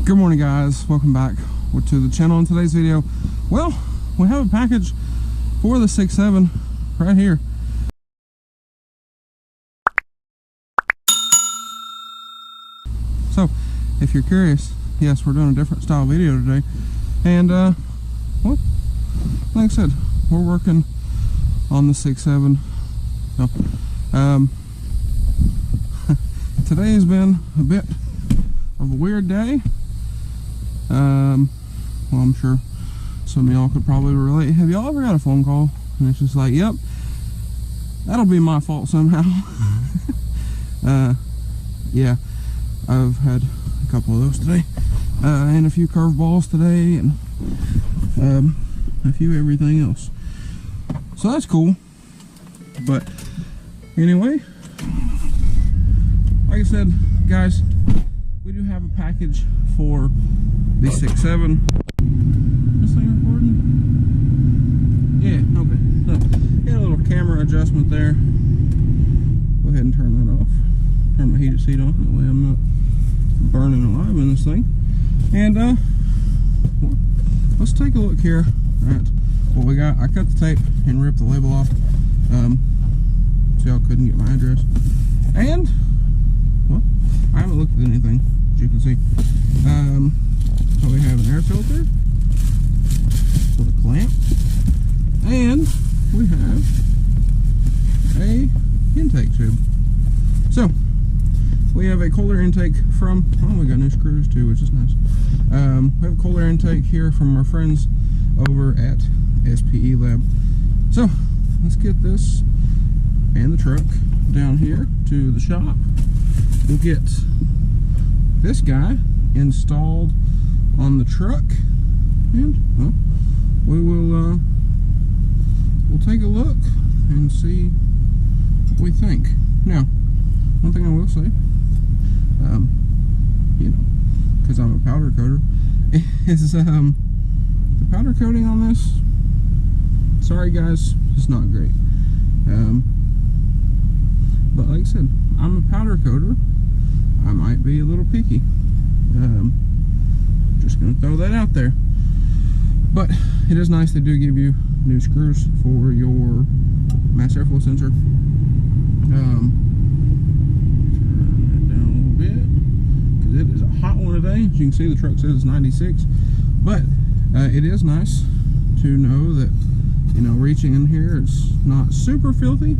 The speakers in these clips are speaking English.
Good morning, guys. Welcome back to the channel. In today's video, well, we have a package for the 6.7 right here. So if you're curious, yes, we're doing a different style video today, and well, like I said, we're working on the 6.7. So today has been a bit of a weird day. Well, I'm sure some of y'all could probably relate. Have y'all ever got a phone call and it's just like, yep, that'll be my fault somehow? Yeah, I've had a couple of those today, and a few curveballs today, and a few everything else. So that's cool. But anyway, like I said, guys, we do have a package for the 6.7. This thing recording? Yeah, okay. So, got a little camera adjustment there. Go ahead and turn that off. Turn my heated seat on, that way I'm not burning alive in this thing. And well, let's take a look here at what we got. I cut the tape and ripped the label off, so y'all couldn't get my address. And well, I haven't looked at anything, as you can see. So we have an air filter with a clamp, and we have a intake tube. So we have a cold air intake from, oh, we got new screws too, which is nice. We have a cold air intake here from our friends over at SPELAB. So let's get this and the truck down here to the shop. We'll get this guy installed on the truck, and well, we will we'll take a look and see what we think. Now, one thing I will say, you know, because I'm a powder coater, is the powder coating on this, sorry guys, it's not great. But like I said, I'm a powder coater. I might be a little picky. Just gonna throw that out there. But it is nice they do give you new screws for your mass airflow sensor. Turn that down a little bit, because it is a hot one today. As you can see, the truck says it's 96. But it is nice to know that, you know, reaching in here, it's not super filthy.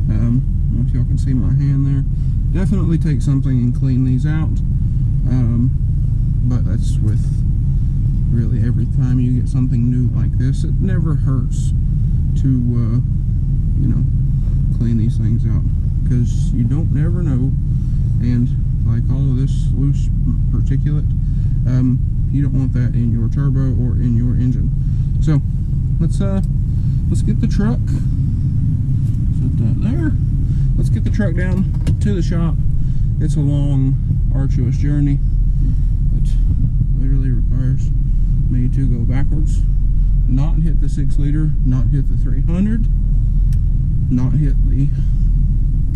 I don't know if y'all can see my hand there. Definitely take something and clean these out. But that's with really every time you get something new like this. It never hurts to you know, clean these things out, because you don't never know. And like all of this loose particulate, you don't want that in your turbo or in your engine. So let's get the truck, set that there. Let's get the truck down to the shop. It's a long, arduous journey. It literally requires me to go backwards, not hit the 6-liter, not hit the 300, not hit the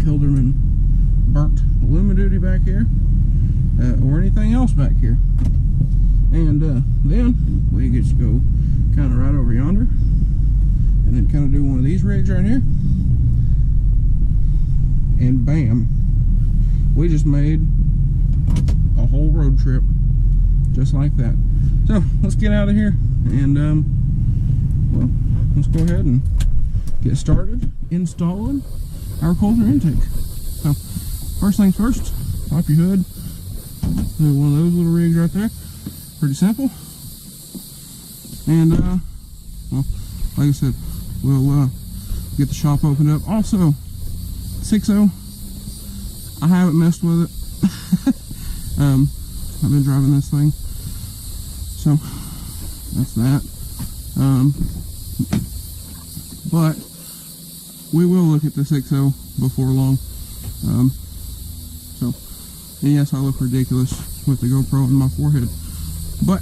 Kilderman burnt Lumiduty back here, or anything else back here. And then we get to go kind of right over yonder, and then kind of do one of these rigs right here. And bam, we just made a whole road trip just like that. So let's get out of here, and well, let's go ahead and get started installing our cold air intake. So first things first, pop your hood. There's one of those little rigs right there. Pretty simple. And well, like I said, we'll get the shop opened up. Also, 6.0, I haven't messed with it. I've been driving this thing, so that's that. But we will look at the 6.0 before long. So, and yes, I look ridiculous with the GoPro in my forehead, but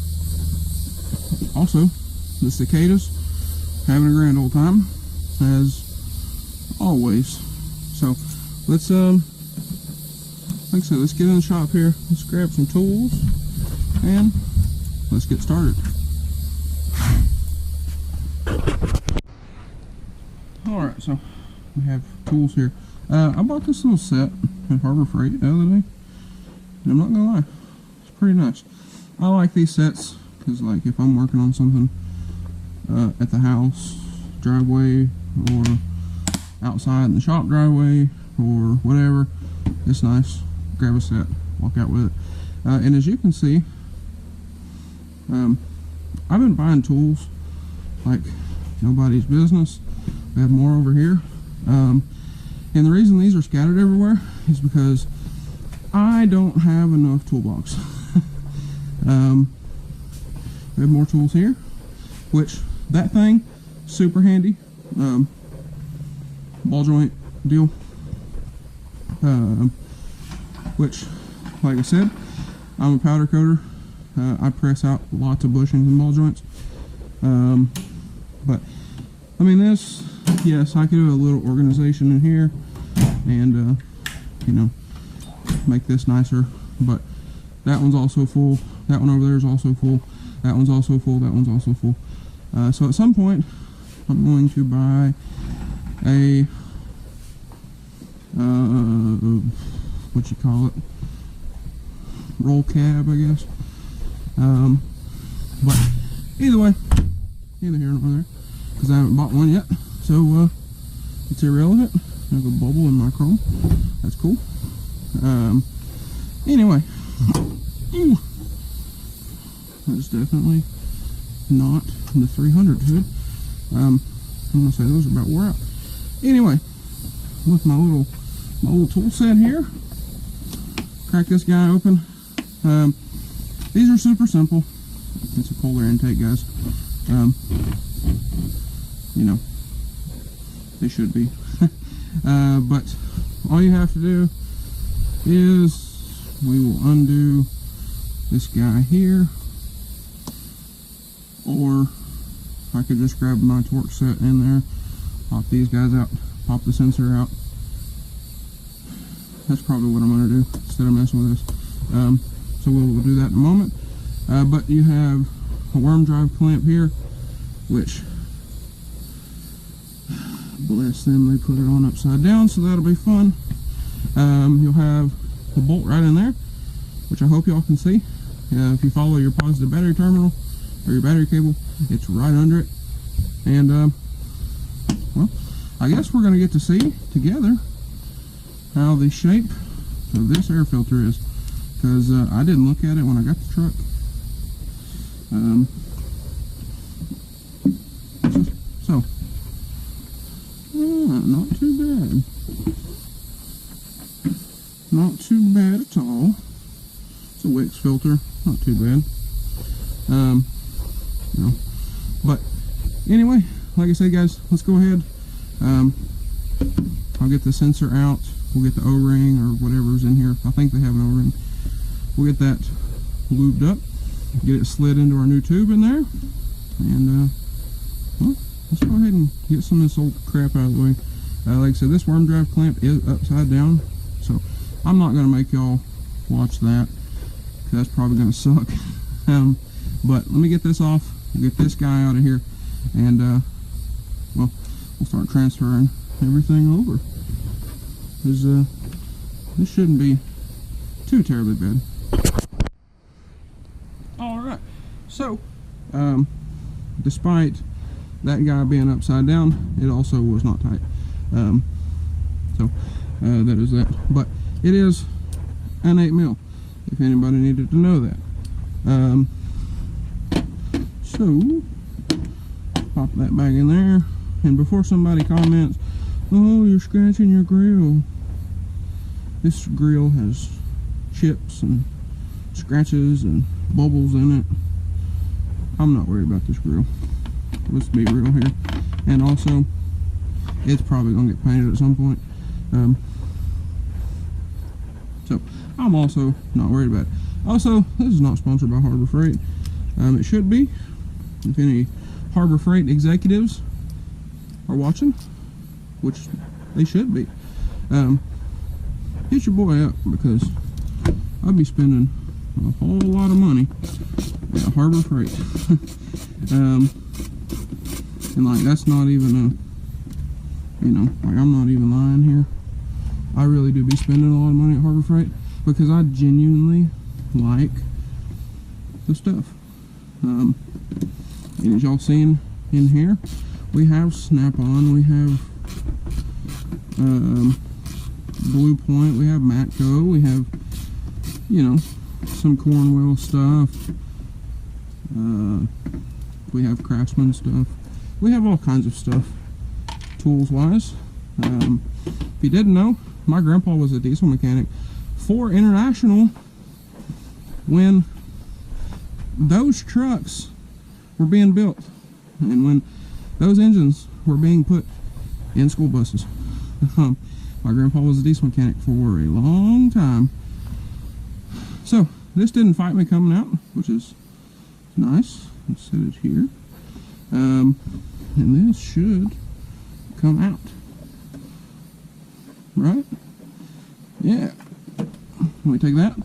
also the cicadas having a grand old time as always. So let's like I said, let's get in the shop here. Let's grab some tools and let's get started. Alright, so we have tools here. I bought this little set at Harbor Freight the other day, and I'm not gonna lie, it's pretty nice. I like these sets because, like, if I'm working on something at the house driveway or outside in the shop driveway or whatever, it's nice. Grab a set, walk out with it. And as you can see, I've been buying tools like nobody's business. We have more over here. And the reason these are scattered everywhere is because I don't have enough toolbox. We have more tools here, which that thing, super handy. Ball joint deal. Which, like I said, I'm a powder coater. I press out lots of bushings and ball joints. But I mean, this, yes, I could do a little organization in here and you know, make this nicer, but that one's also full. That one over there is also full. That one's also full. That one's also full. So at some point I'm going to buy a what you call it, roll cab, I guess. But either way, neither here nor there, because I haven't bought one yet, so it's irrelevant. There's a bubble in my chrome. That's cool. Anyway, that's definitely not the 300 hood. I'm gonna say those are about wore out. Anyway, with my little tool set here, crack this guy open. These are super simple. It's a polar intake, guys. You know, they should be. But all you have to do is we will undo this guy here, or I could just grab my torque set in there, pop these guys out, pop the sensor out. That's probably what I'm going to do instead of messing with this. So we'll do that in a moment. But you have a worm drive clamp here, which, bless them, they put it on upside down, so that'll be fun. You'll have the bolt right in there, which I hope y'all can see. If you follow your positive battery terminal or your battery cable, it's right under it. And well, I guess we're going to get to see together how the shape of this air filter is, because I didn't look at it when I got the truck. So not too bad. Not too bad at all. It's a Wix filter, not too bad. You know, but anyway, like I said, guys, let's go ahead. I'll get the sensor out. We'll get the O-ring or whatever's in here. I think they have an O-ring. We'll get that lubed up, get it slid into our new tube in there, and well, let's go ahead and get some of this old crap out of the way. Like I said, this worm drive clamp is upside down, so I'm not going to make y'all watch that, because that's probably going to suck. But let me get this off, get this guy out of here, and well, we'll start transferring everything over. Because this shouldn't be too terribly bad. Alright, so despite that guy being upside down, it also was not tight. So that is that. But it is an 8mm, if anybody needed to know that. So pop that back in there, and before somebody comments, "Oh, you're scratching your grill," this grill has chips and scratches and bubbles in it. I'm not worried about this grill. Let's be real here. And also, it's probably gonna get painted at some point. So I'm also not worried about it. Also, this is not sponsored by Harbor Freight. It should be. If any Harbor Freight executives are watching, which they should be, hit your boy up, because I'll be spending a whole lot of money at Harbor Freight. And like, that's not even a, you know, like, I'm not even lying here. I really do be spending a lot of money at Harbor Freight because I genuinely like the stuff. And as y'all seen in here, we have Snap-on, we have Blue Point, we have Matco, we have, you know, some Cornwell stuff, we have Craftsman stuff, we have all kinds of stuff tools wise. If you didn't know, my grandpa was a diesel mechanic for International when those trucks were being built and when those engines were being put in school buses. My grandpa was a diesel mechanic for a long time. So this didn't fight me coming out, which is nice. Let's set it here. And this should come out. Right? Yeah. Let me take that.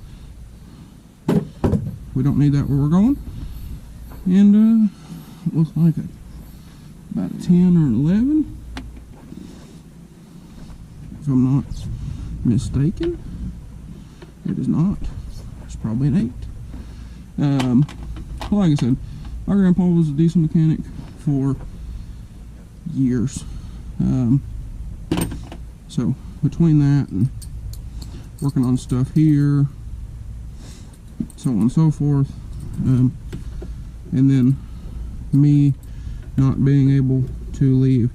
We don't need that where we're going. And it looks like about a 10 or 11. If I'm not mistaken. It is not. It's probably an 8. Well, like I said, my grandpa was a diesel mechanic for years. So between that and working on stuff here, so on and so forth, and then me not being able to leave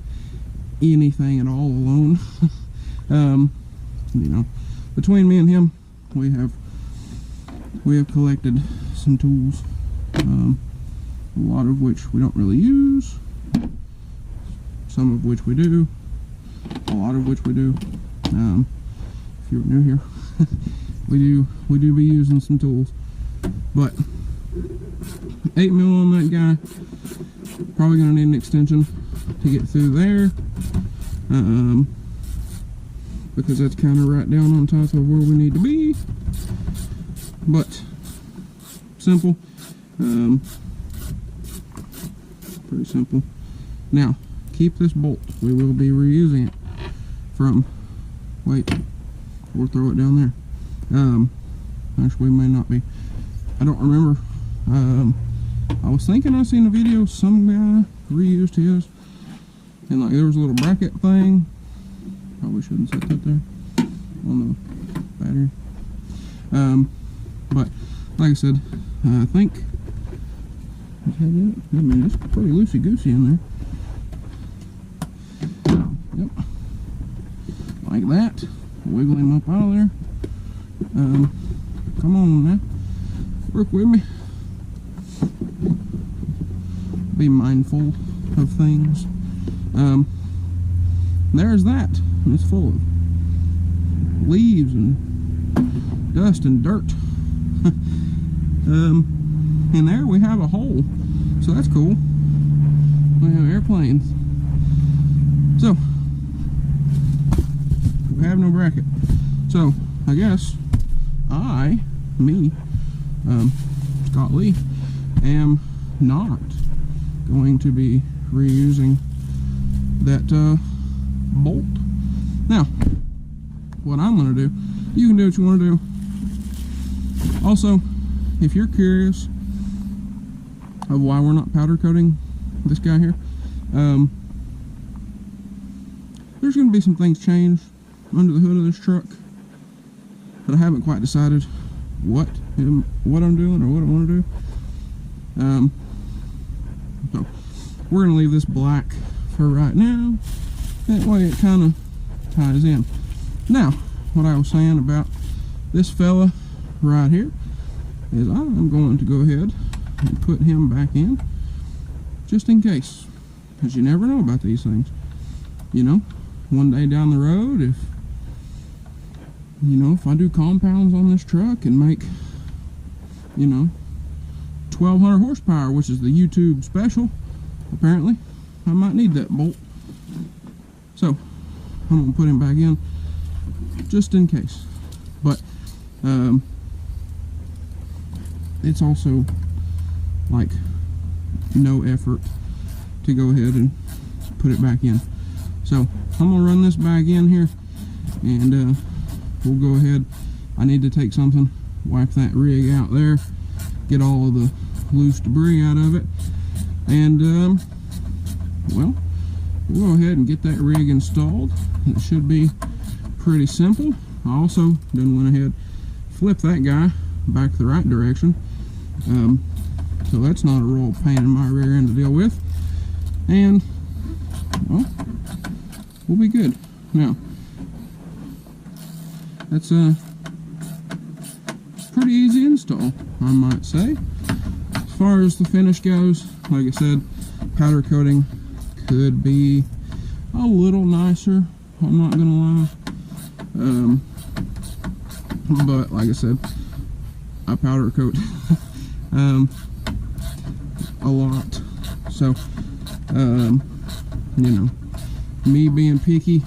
anything at all alone, you know, between me and him, we have collected some tools, a lot of which we don't really use, some of which we do, a lot of which we do. If you're new here, we do be using some tools, but 8 mil on that guy. Probably gonna need an extension to get through there, because that's kind of right down on top of where we need to be. But simple, pretty simple. Now keep this bolt. We will be reusing it from. Wait, or throw it down there. Actually, we may not be. I don't remember. I was thinking I seen a video, some guy reused his, and like there was a little bracket thing. Probably shouldn't set that there on the battery. But like I said, I think, I mean, it's pretty loosey-goosey in there. Yep. Like that. Wiggle him up out of there. Come on now. Work with me. Be mindful of things. There's that. It's full of leaves and dust and dirt. And there we have a hole. So that's cool. We have airplanes. So we have no bracket. So I guess Scott Lee, am not going to be reusing that bolt. Now, what I'm going to do, you can do what you want to do. Also, if you're curious of why we're not powder coating this guy here, there's going to be some things changed under the hood of this truck, but I haven't quite decided what I'm doing or what I want to do. So we're going to leave this black for right now. That way it kind of ties in. Now, what I was saying about this fella right here is I'm going to go ahead and put him back in just in case, because you never know about these things. You know, one day down the road, if I do compounds on this truck and make, 1200 horsepower, which is the YouTube special, apparently, I might need that bolt. So I'm gonna put him back in just in case. But it's also like no effort to go ahead and put it back in. So I'm gonna run this bag in here, and we'll go ahead. I need to take something, wipe that rig out there, get all of the loose debris out of it, and well, we'll go ahead and get that rig installed. It should be pretty simple. I also then went ahead, flip that guy back the right direction, so that's not a real pain in my rear end to deal with, and well, we'll be good. Now that's a pretty easy install, I might say. As far as the finish goes, like I said, powder coating could be a little nicer, I'm not gonna lie, but like I said, I powder coat a lot, so you know, me being picky,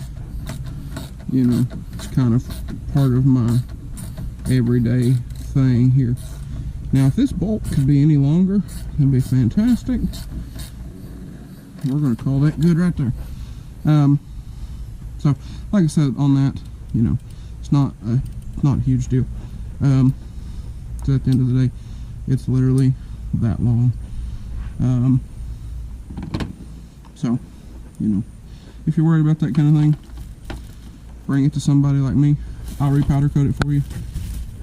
you know, it's kind of part of my everyday thing here. Now if this bolt could be any longer, that'd be fantastic. We're going to call that good right there. So like I said on that, you know, it's not a huge deal. So at the end of the day, it's literally that long. So, you know, if you're worried about that kind of thing, bring it to somebody like me. I'll re-powder coat it for you.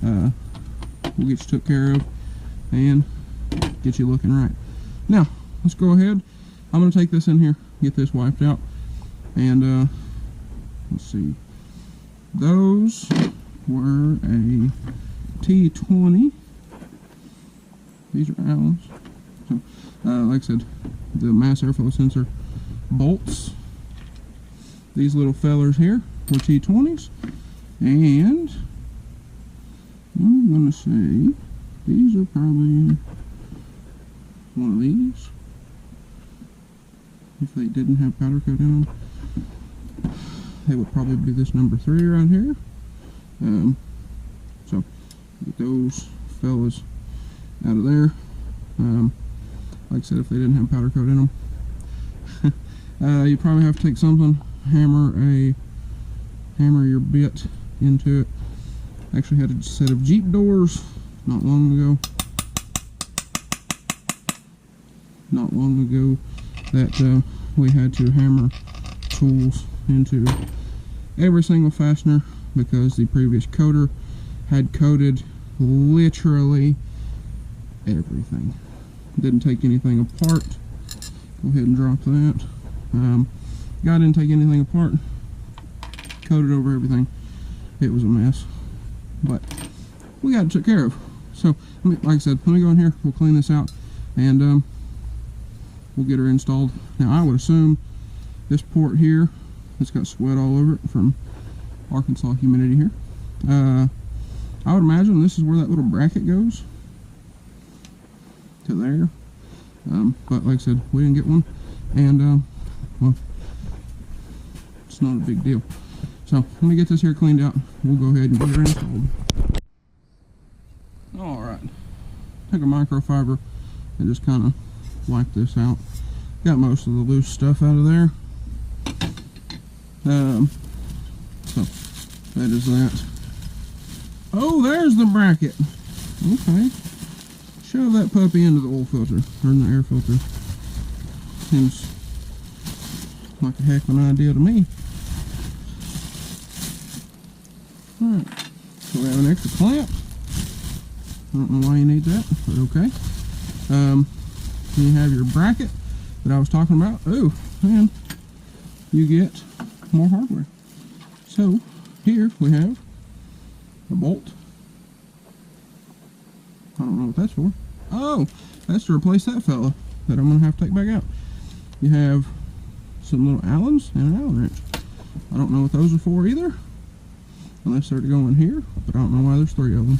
We'll get you took care of and get you looking right. Now, let's go ahead. I'm going to take this in here, get this wiped out, and let's see. Those were a T20. These are Allens. So, like I said, the mass airflow sensor bolts. These little fellers here were T20s, and I'm going to say these are probably one of these. If they didn't have powder coat in them, they would probably be this number 3 right here. So get those fellas out of there. Like I said, if they didn't have powder coat in them, you probably have to take something, hammer your bit into it. I actually had a set of Jeep doors not long ago that we had to hammer tools into every single fastener because the previous coater had coated literally everything. Didn't take anything apart. Go ahead and drop that. Guy didn't take anything apart. Coated over everything. It was a mess, but we got it took care of. So, like I said, let me go in here. We'll clean this out, and we'll get her installed. Now, I would assume this port here, it's got sweat all over it from Arkansas humidity here. I would imagine this is where that little bracket goes to there. But like I said, we didn't get one, and well, it's not a big deal. So let me get this here cleaned out. We'll go ahead and get her installed. Alright, took a microfiber and just kind of wiped this out. Got most of the loose stuff out of there. So that is that. Oh, there's the bracket. Okay. Shove that puppy into the oil filter, or in the air filter. Seems like a heck of an idea to me. Alright, so we have an extra clamp. I don't know why you need that, but okay. Then you have your bracket that I was talking about. Oh, and you get more hardware. So here we have a bolt. I don't know what that's for. Oh, that's to replace that fella that I'm going to have to take back out. You have some little Allens and an Allen wrench. I don't know what those are for either, unless they're to go in here, but I don't know why there's 3 of them.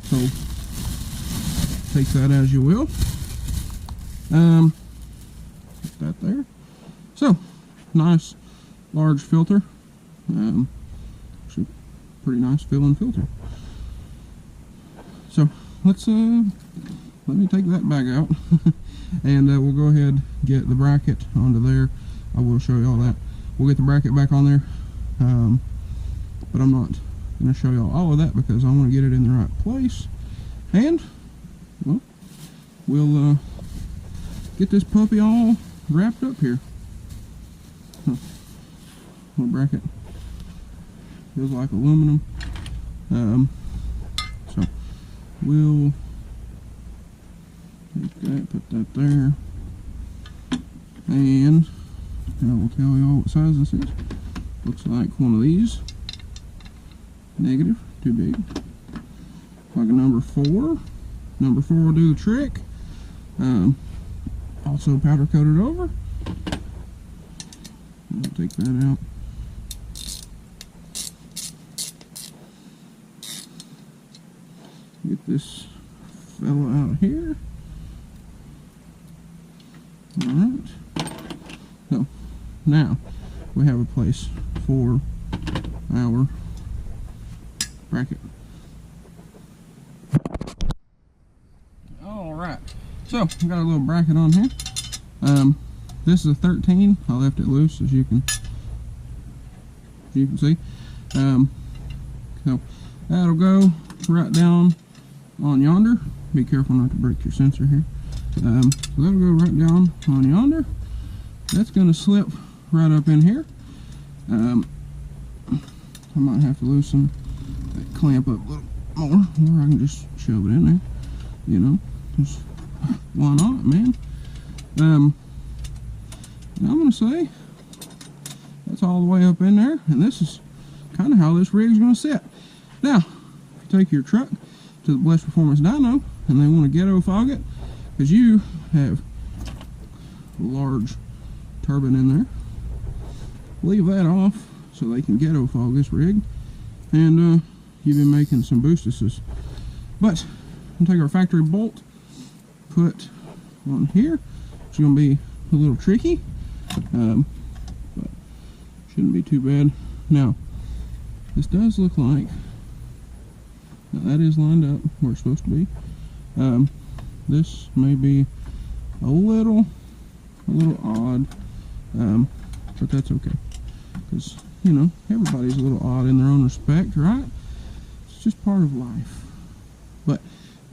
So take that as you will. Put that there. So nice large filter. Actually pretty nice filling filter. So let's let me take that back out and we'll go ahead and get the bracket onto there. I will show you all that. We'll get the bracket back on there, but I'm not going to show you all of that because I want to get it in the right place. And well, we'll get this puppy all wrapped up here. Little bracket feels like aluminum, so we'll take that, put that there, and I will tell you all what size this is. Looks like one of these. Negative, too big. Like a number 4. Number 4 will do the trick. Also powder coated over. I'll take that out. Get this fella out here. Alright. So, now we have a place for our bracket. Alright. So, we got a little bracket on here. This is a 13. I left it loose as you can see. So that'll go right down on yonder. Be careful not to break your sensor here. So that'll go right down on yonder. That's going to slip right up in here. I might have to loosen that clamp up a little more, or I can just shove it in there. You know, just why not, man? I'm going to say that's all the way up in there, and this is kind of how this rig's going to sit. Now, if you take your truck to the Blessed Performance dyno and they want to ghetto fog it, because you have a large turbine in there, leave that off so they can ghetto fog this rig, and you've been making some boostesses. But I'm going to take our factory bolt, put on here. It's going to be a little tricky, but shouldn't be too bad. Now, this does look like, now that is lined up where it's supposed to be. This may be a little odd, but that's okay, because you know, everybody's a little odd in their own respect, right? It's just part of life. But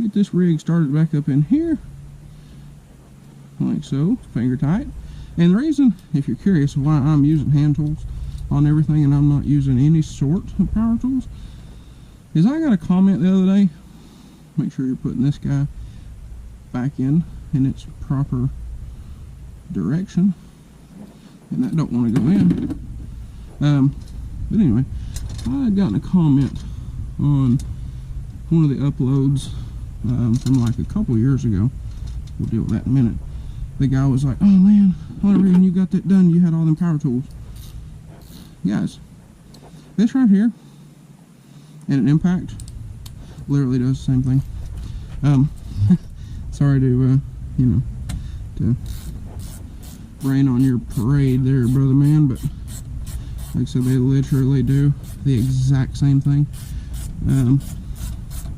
get this rig started back up in here, like so, finger tight. And the reason, if you're curious why I'm using hand tools on everything and I'm not using any sort of power tools, is I got a comment the other day. Make sure you're putting this guy back in its proper direction, and that don't want to go in. But anyway, I had gotten a comment on one of the uploads from like a couple years ago. We'll deal with that in a minute. The guy was like, "Oh man, the only reason you got that done, you had all them power tools." Guys, this right here and an impact literally does the same thing. Sorry to you know, to rain on your parade there, brother man, but like I said, they literally do the exact same thing.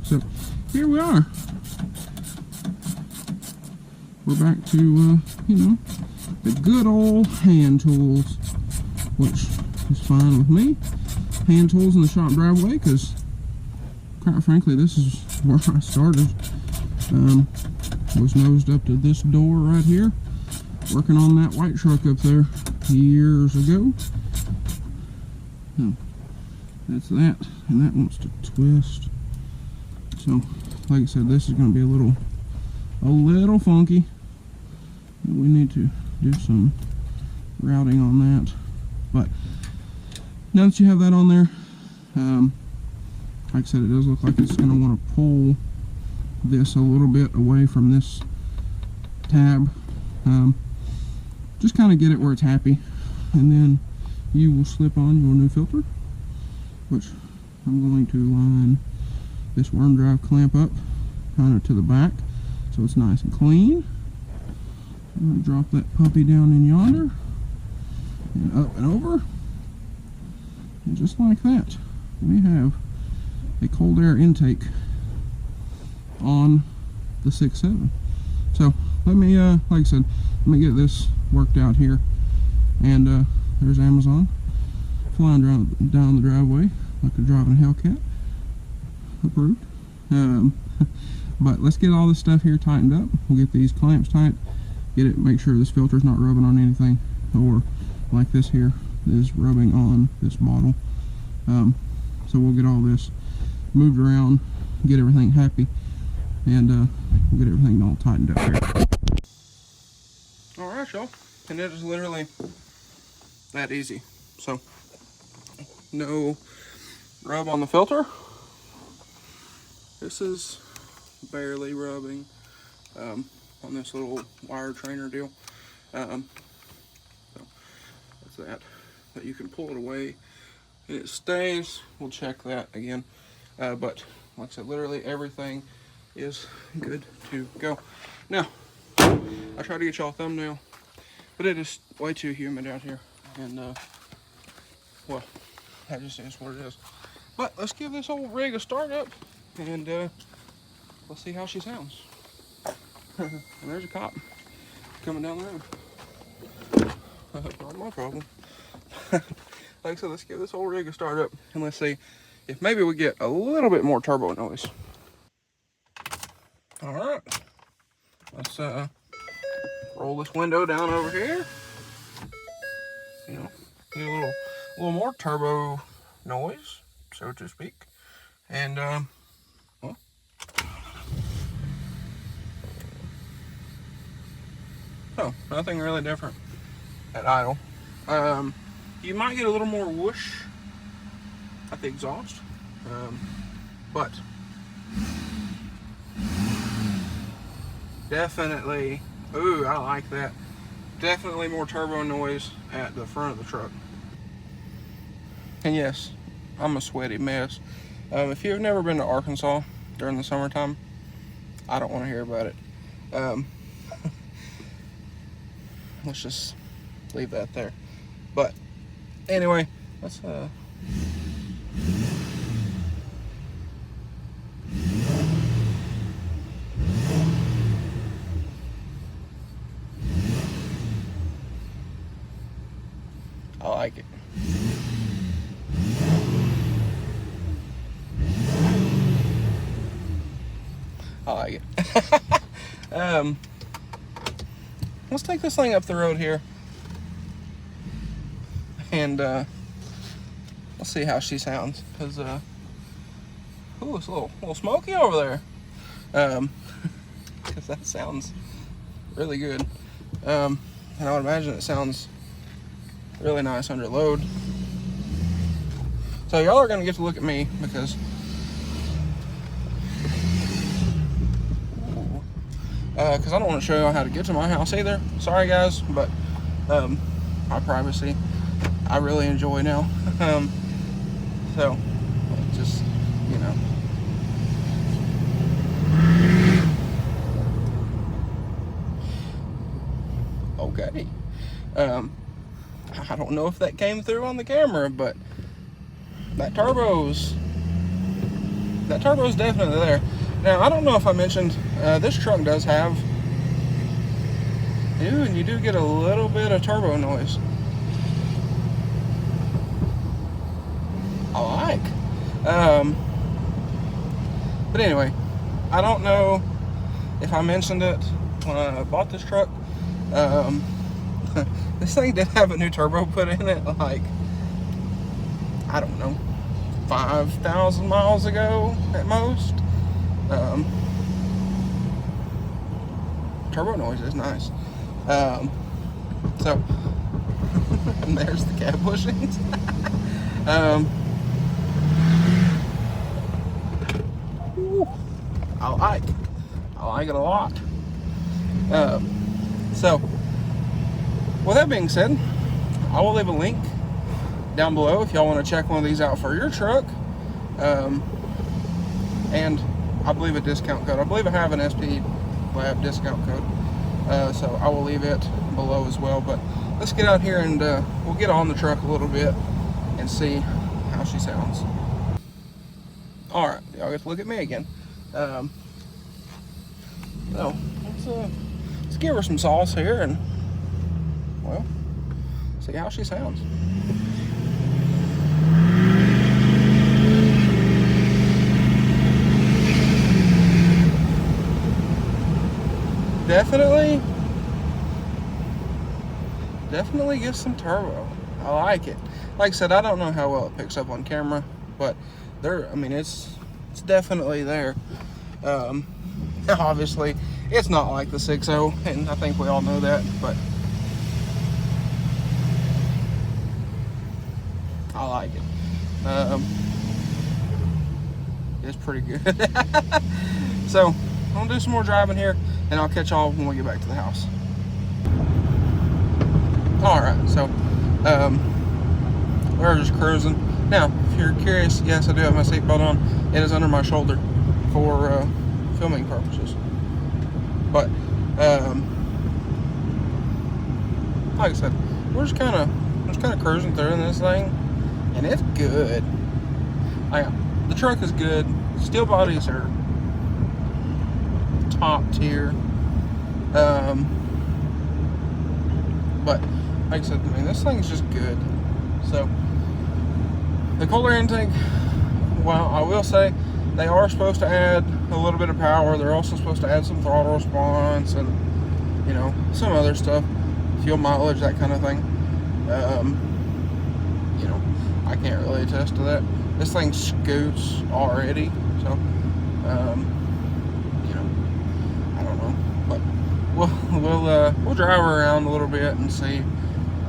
So here we are. We're back to you know, the good old hand tools, which is fine with me. Hand tools in the shop driveway, because quite frankly, this is where I started. Was nosed up to this door right here, working on that white truck up there years ago. That's that, and that wants to twist. So, like I said, this is going to be a little funky. We need to do some routing on that. But now that you have that on there, like I said, it does look like it's going to want to pull this a little bit away from this tab. Just kind of get it where it's happy, and then you will slip on your new filter, which I'm going to line this worm drive clamp up kind of to the back so it's nice and clean. I'm going to drop that puppy down in yonder and up and over, and just like that we have a cold air intake on the 6.7. So let me, like I said, let me get this worked out here. And there's Amazon flying down the driveway like a driving Hellcat. Approved. But let's get all this stuff here tightened up. We'll get these clamps tight, get it, make sure this filter's not rubbing on anything, or like this here is rubbing on this bottle. So we'll get all this moved around, get everything happy, and we'll get everything all tightened up here. Alright, y'all, and it is literally that easy. So no rub on the filter. This is barely rubbing on this little wire trainer deal. So that's that. But you can pull it away and it stays. We'll check that again. But like I said, literally everything is good to go. Now, I tried to get y'all a thumbnail, but it is way too humid out here. And well, that just is what it is. But let's give this old rig a start up, and let's see how she sounds. And there's a cop coming down the road. Not my problem. Like I said, let's give this old rig a start up, and let's see if maybe we get a little bit more turbo noise. All right, let's roll this window down over here. You know, get a little more turbo noise, so to speak. And well, so nothing really different at idle. You might get a little more whoosh at the exhaust, but definitely, ooh, I like that. Definitely more turbo noise at the front of the truck. And yes, I'm a sweaty mess. If you've never been to Arkansas during the summertime, I don't want to hear about it. Let's just leave that there. But anyway, let's I like it. I like it. Let's take this thing up the road here, and let's see how she sounds. Cause ooh, it's a little smoky over there. Cause that sounds really good. And I would imagine it sounds really nice under load. So y'all are gonna get to look at me because I don't want to show y'all how to get to my house either. Sorry guys, but my privacy I really enjoy now. So just, you know. Okay. I don't know if that came through on the camera, but that turbo's definitely there. Now, I don't know if I mentioned, this truck does have, and you do get a little bit of turbo noise. I like. But anyway, I don't know if I mentioned it when I bought this truck. This thing did have a new turbo put in it, like, I don't know, 5,000 miles ago at most. Turbo noise is nice. So and there's the cab bushings. I like it a lot. So with that being said, I will leave a link down below if y'all want to check one of these out for your truck. And I believe a discount code. I believe I have an SPELAB discount code. So I will leave it below as well. But let's get out here and we'll get on the truck a little bit and see how she sounds. Alright, y'all get to look at me again. So let's give her some sauce here and, well, see how she sounds. Definitely gets some turbo. I like it. Like I said, I don't know how well it picks up on camera, but I mean, it's definitely there. Obviously, it's not like the 6.0, and I think we all know that, but I like it. It's pretty good. So, I'm gonna do some more driving here, and I'll catch y'all when we get back to the house. Alright, so, we're just cruising. Now, if you're curious, yes, I do have my seatbelt on. It is under my shoulder for filming purposes. But, like I said, we're just kind of cruising through in this thing, and it's good. The truck is good. Steel bodies are top tier. But like I said, I mean, this thing's just good. So the cooler intake, well, I will say they are supposed to add a little bit of power. They're also supposed to add some throttle response and, you know, some other stuff, fuel mileage, that kind of thing. You know, I can't really attest to that. This thing scoots already, so you know, I don't know, but we'll drive her around a little bit and see.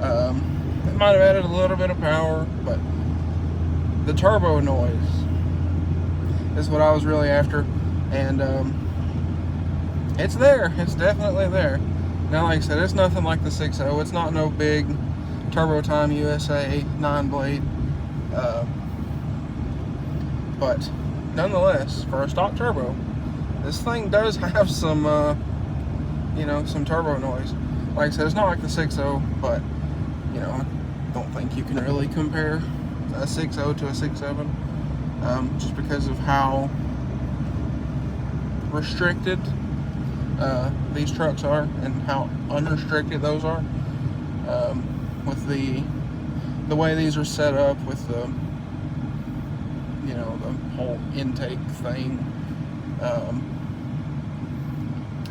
It might have added a little bit of power, but the turbo noise is what I was really after, and it's there. It's definitely there. Now, like I said, it's nothing like the 6.0. It's not no big Turbo Time USA 9-blade, but nonetheless, for a stock turbo, this thing does have some, you know, some turbo noise. Like I said, it's not like the 6.0, but, you know, I don't think you can really compare a 6.0 to a 6.7, just because of how restricted these trucks are and how unrestricted those are, with the way these are set up with the, you know, the whole intake thing,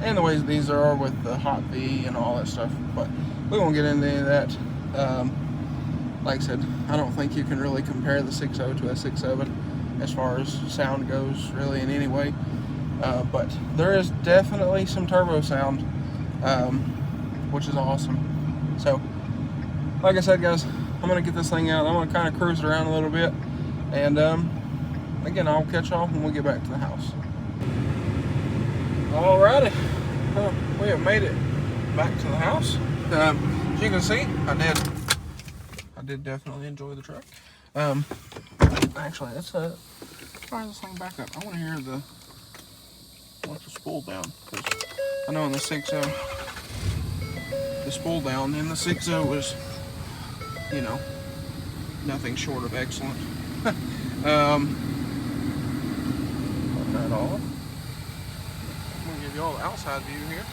and the ways these are with the hot V and all that stuff. But we won't get into any of that. Like I said, I don't think you can really compare the 6.0 to a 6.7 as far as sound goes, really, in any way. But there is definitely some turbo sound, which is awesome. So, like I said, guys, I'm going to get this thing out. I'm going to kind of cruise it around a little bit. And, again, I'll catch y'all when we get back to the house. Alrighty. We have made it back to the house. As you can see, I did definitely enjoy the truck. Actually, let's fire this thing back up. I want to hear the spool down, because I know in the 6.0 the spool down in the 6.0 was, you know, nothing short of excellent. Put that off. I'm gonna give you all the outside view here.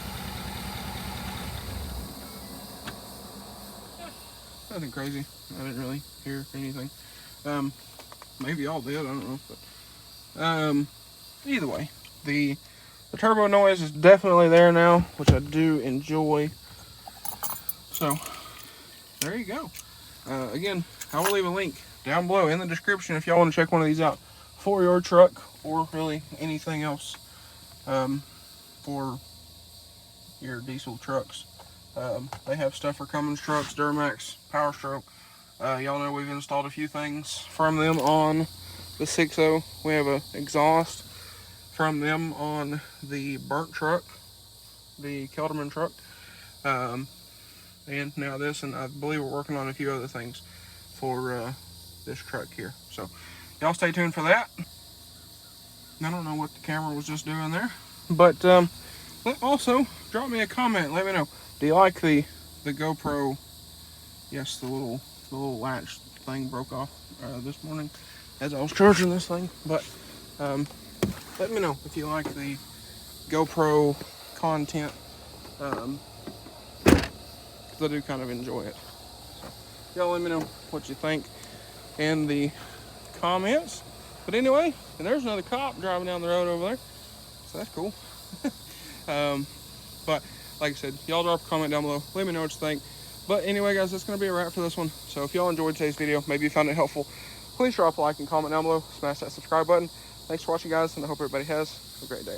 Nothing crazy. I didn't really hear anything. Maybe y'all did, I don't know. But either way, the turbo noise is definitely there now, which I do enjoy. So there you go. Again, I will leave a link down below in the description if y'all want to check one of these out for your truck, or really anything else for your diesel trucks. They have stuff for Cummins trucks, Duramax, Powerstroke. Y'all know we've installed a few things from them on the 6.0. We have an exhaust from them on the burnt truck, the Kelderman truck, and now this, and I believe we're working on a few other things for this truck here. So y'all stay tuned for that. I don't know what the camera was just doing there, but also drop me a comment. Let me know. Do you like the GoPro? Yes, the little latch thing broke off this morning as I was charging this thing. But let me know if you like the GoPro content, because I do kind of enjoy it. So y'all let me know what you think in the comments. But anyway, and there's another cop driving down the road over there, so that's cool. But like I said, y'all drop a comment down below, let me know what you think. But anyway guys, that's going to be a wrap for this one. So if y'all enjoyed today's video, maybe you found it helpful, please drop a like and comment down below, smash that subscribe button. Thanks for watching guys, and I hope everybody has a great day.